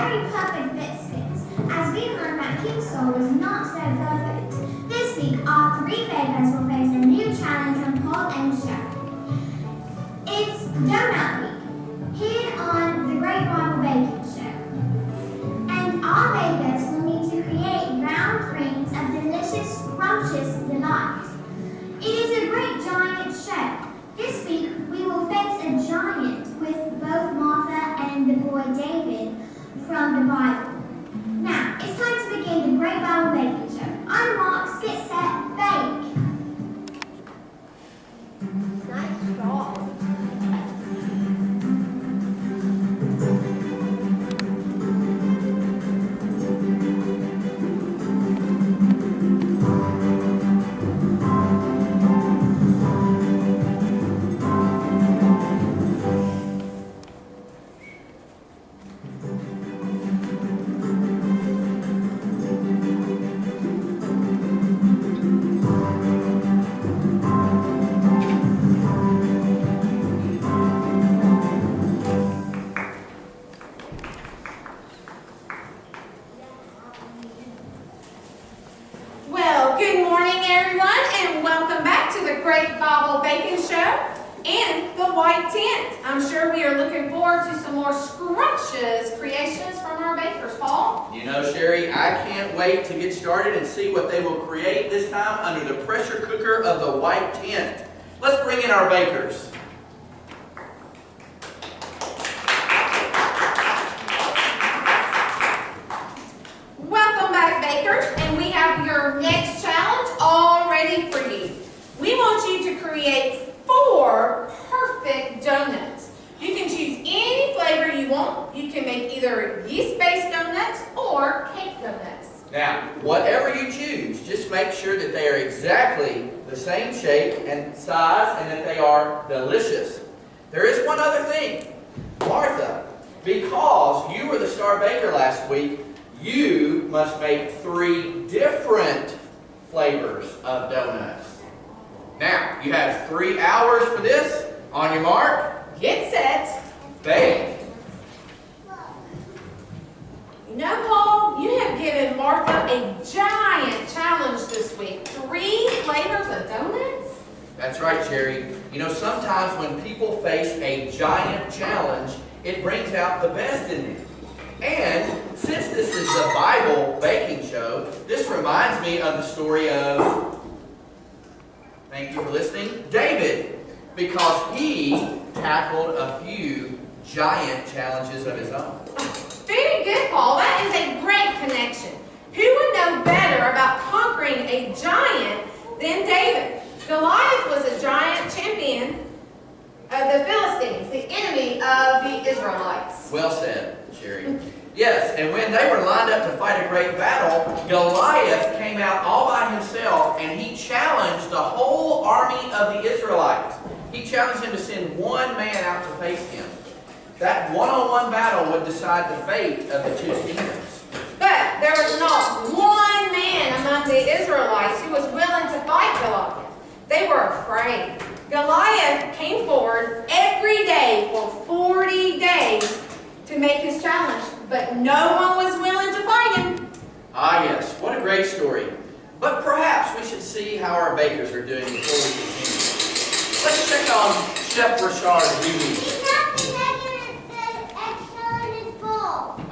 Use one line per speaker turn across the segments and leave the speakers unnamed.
Mary Perfect Biscuits. As we learned that King's Soul was not so perfect. This week, our three bakers will face a new challenge from Paul and Cheryl. It's Donut Week, here on the Great Bible Baking Show. And our bakers will need to create round rings of delicious, scrumptious delight. It is a great giant show. This week, we will face a giant with both Martha and the boy David from the Bible. Now, it's time to begin the Great Bible Baking Show. On marks, get set, bake. Nice job.
I'm sure we are looking forward to some more scrumptious creations from our bakers. Paul?
You know, Sherry, I can't wait to get started and see what they will create this time under the pressure cooker of the white tent. Let's bring in our bakers.
Welcome back, bakers, and we have your next challenge all ready for you. We want you to create 4 perfect donuts. You can choose any flavor you want. You can make either yeast-based donuts or cake donuts.
Now, whatever you choose, just make sure that they are exactly the same shape and size and that they are delicious. There is one other thing. Martha, because you were the star baker last week, you must make 3 different flavors of donuts. Now, you have 3 hours for this. On your mark,
get set,
bake.
You know, Paul, you have given Martha a giant challenge this week. 3 flavors of donuts?
That's right, Sherry. You know, sometimes when people face a giant challenge, it brings out the best in them. And since this is the Bible baking show, this reminds me of the story of, thank you for listening, David, because he tackled a few giant challenges of his own.
Very good, Paul. That is a great connection. Who would know better about conquering a giant than David? Goliath was a giant champion of the Philistines, the enemy of the Israelites.
Well said, Sherry. Yes, and when they were lined up to fight a great battle, Goliath came out all by himself and he challenged the whole army of the Israelites. He challenged him to send one man out to face him. That one-on-one battle would decide the fate of the 2 kingdoms.
But there was not one man among the Israelites who was willing to fight Goliath. They were afraid. Goliath came forward every day for 40 days to make his challenge, but no one was willing to fight him.
Ah yes, what a great story. But perhaps we should see how our bakers are doing before we continue. Let's check on Chef Richard Reed.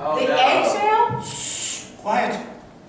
Oh,
the
no.
eggshell?
Shh! Quiet.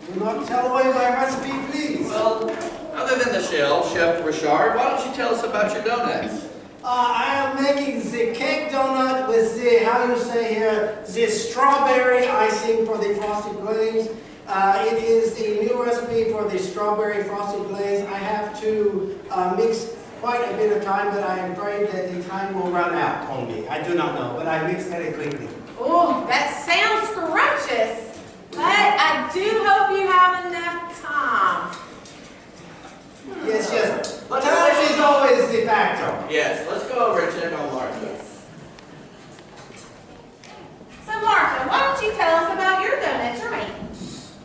Do not tell away my recipe, please.
Well, other than the shell, Chef Richard, why don't you tell us about your donuts?
I am making the cake donut with the, how you say here, the strawberry icing for the frosted glaze. It is the new recipe for the strawberry frosted glaze. I have to mix quite a bit of time, but I am afraid that the time will run out on me. I do not know, but I mix very quickly.
Oh, that sounds scrumptious, but I do hope you have enough time.
Yes, yes. Time is always the factor.
Yes, let's go over and check on Martha.
Yes. So Martha, why don't you tell us about your donuts you're making?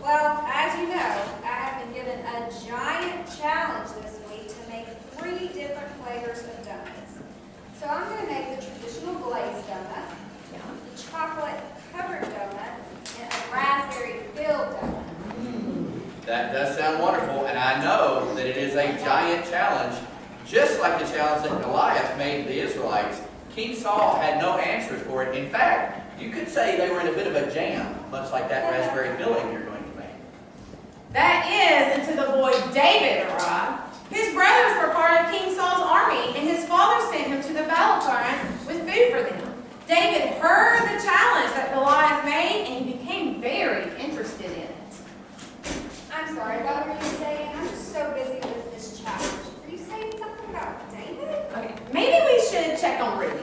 Well, as you know, I have been given a giant challenge this week to make 3 different flavors of donuts. So I'm going to make the traditional glazed donut, the chocolate covered donut, real donut.
That does sound wonderful, and I know that it is a giant challenge, just like the challenge that Goliath made to the Israelites. King Saul had no answers for it. In fact, you could say they were in a bit of a jam, much like that raspberry filling you're going to make.
That is until the boy David arrived. His brothers were part of King Saul's army, and his father sent him to the battlefront with food for them. David heard the challenge that Goliath made, and he became very interested in it.
I'm sorry, what were you saying? I'm just so busy with this challenge. Were you saying something about David?
Okay, maybe we should check on Ruby.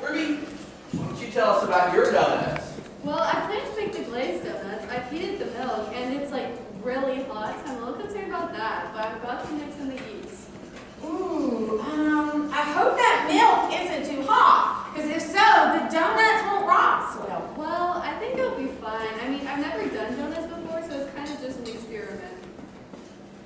Ruby, why don't you tell us about your donuts?
Well, I plan to make the glazed donuts. I've heated the milk, and it's like really hot, so I'm a little concerned about that, but I'm about to mix in the yeast.
Ooh, I hope that milk isn't too hot, because if so, the donuts won't rise well.
Well, I think it'll be fine. I mean, I've never done donuts before, so it's kind of just an experiment.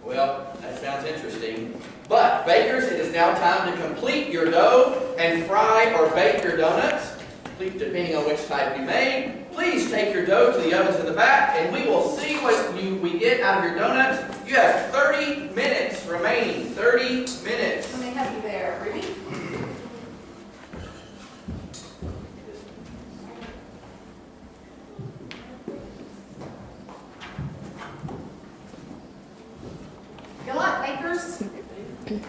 Well, that sounds interesting. But, bakers, it is now time to complete your dough and fry or bake your donuts, depending on which type you made. Please take your dough to the ovens in the back, and we will see what we get out of your donuts. You have 30 minutes remaining. 30 minutes.
Let me help you there, Ruby. Good luck, bakers.
You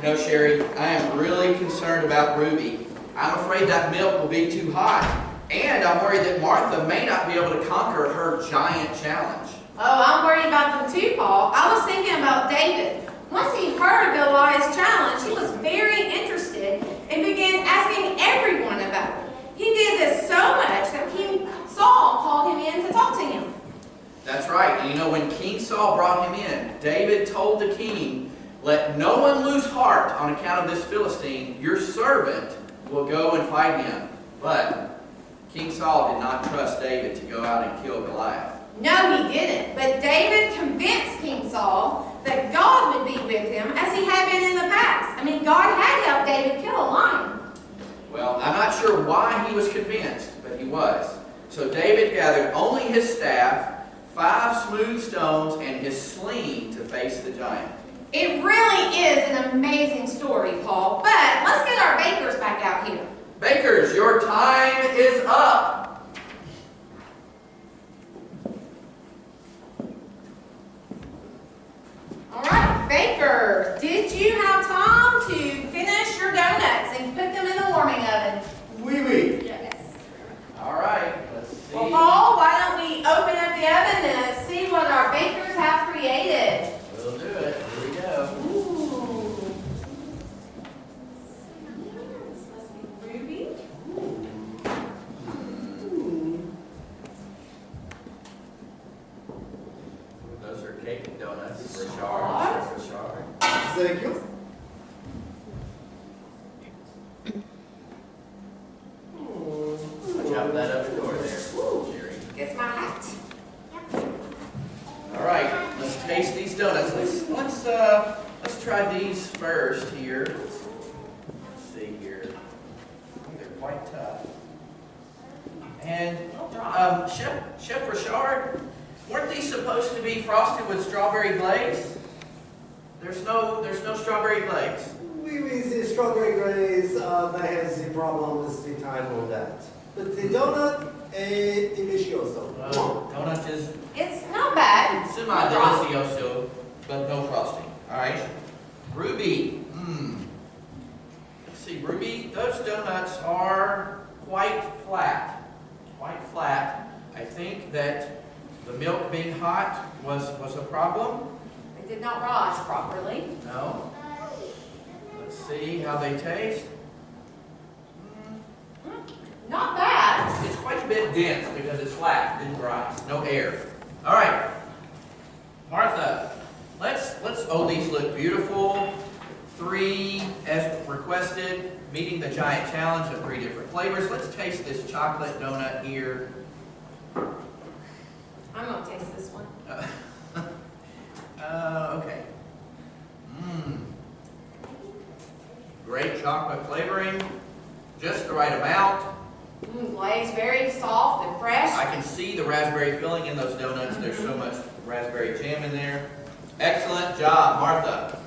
know, Sherry, I am really concerned about Ruby. I'm afraid that milk will be too hot. And I'm worried that Martha may not be able to conquer her giant challenge.
Oh, I'm worried about them too, Paul. I was thinking about David. Once he heard of Goliath's challenge, he was very interested and began asking everyone about it. He did this so much that King Saul called him in to talk to him.
That's right. And you know, when King Saul brought him in, David told the king, "Let no one lose heart on account of this Philistine. Your servant will go and fight him." But King Saul did not trust David to go out and kill Goliath.
No, he didn't. But David convinced King Saul that God would be with him as he had been in the past. I mean, God had helped David kill a lion.
Well, I'm not sure why he was convinced, but he was. So David gathered only his staff, 5 smooth stones, and his sling to face the giant.
It really is an amazing story, Paul. But let's get our bakers back out here.
Bakers, your time is up.
All right, bakers, did you have time to finish your donuts and put them in the warming oven?
Oui, oui.
Yes.
All right, let's see.
Well, Paul, why don't we open up the oven and see what our bakers have created?
We'll do it. Here we go.
Ooh. Ruby?
Those are cake and donuts for
What?
Char. For Char.
Thank you.
Chop that up the door there, Jerry.
Guess my hat.
All right, let's taste these donuts. Let's try these first here. Let's see here. They're quite tough. And Chef Richard, weren't these supposed to be frosted with strawberry glaze? There's no strawberry glaze.
We with the strawberry glaze, that has the problem with the time on that. But the donut, delicioso.
Donut is
It's not bad.
semi-delicioso, but no frosting. All right. Ruby. Let's see, Ruby, those donuts are quite flat. Quite flat. I think that the milk being hot was a problem.
They did not rise properly.
No. Let's see how they taste.
Not bad.
It's quite a bit dense because it's flat, it didn't rise, no air. All right, Martha, let's. Oh, these look beautiful. 3 as requested, meeting the giant challenge of 3 different flavors. Let's taste this chocolate donut here.
I'm gonna taste this one.
Okay. Great chocolate flavoring, just the right amount.
glaze, very soft and fresh.
I can see the raspberry filling in those donuts. There's so much raspberry jam in there. Excellent job, Martha.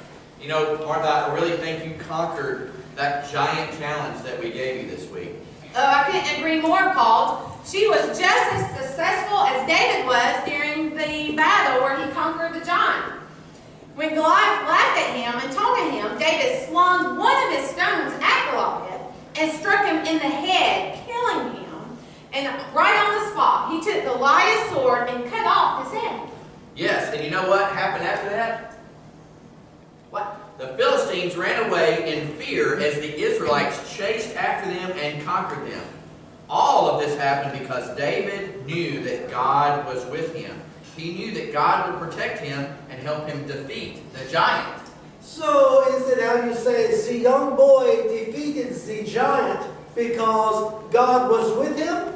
You know, Martha, I really think you conquered that giant challenge that we gave you this week.
I couldn't agree more, Paul. She was just as successful as David was during the battle where he conquered the giant. When Goliath laughed at him and taunted him, David slung one of his stones at Goliath and struck him in the head, killing him. And right on the spot, he took Goliath's sword and cut off his head.
Yes, and you know what happened after that?
What?
The Philistines ran away in fear as the Israelites chased after them and conquered them. All of this happened because David knew that God was with him. He knew that God would protect him and help him defeat the giant.
So is it how you say the young boy defeated the giant because God was with him?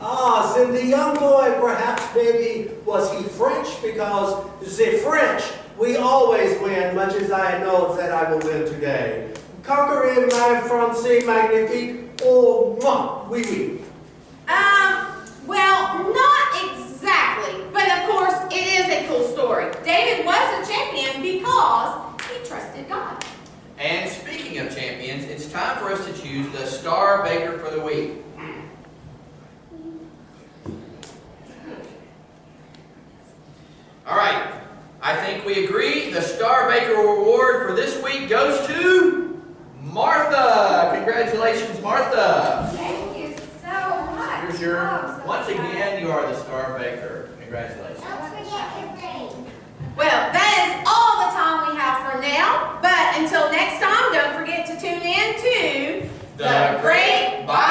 Ah, so the young boy perhaps maybe was he French, because the French, we always win, much as I know that I will win today. Conquérir ma français magnifique, oh, moi, oui, oui.
Well, not exactly, but of course it is a cool story. David was a champion because he trusted God.
And speaking of champions, it's time for us to choose the Star Baker for the week. All right, I think we agree the Star Baker Award for this week goes to Martha. Congratulations, Martha.
Thank you so much.
Here's your,
Oh, so
once
excited.
again, you are the Star Baker. Congratulations.
Don't forget your grade.
Well, that is all the time we have for now, but until next time, don't forget to tune in to
The Great Bible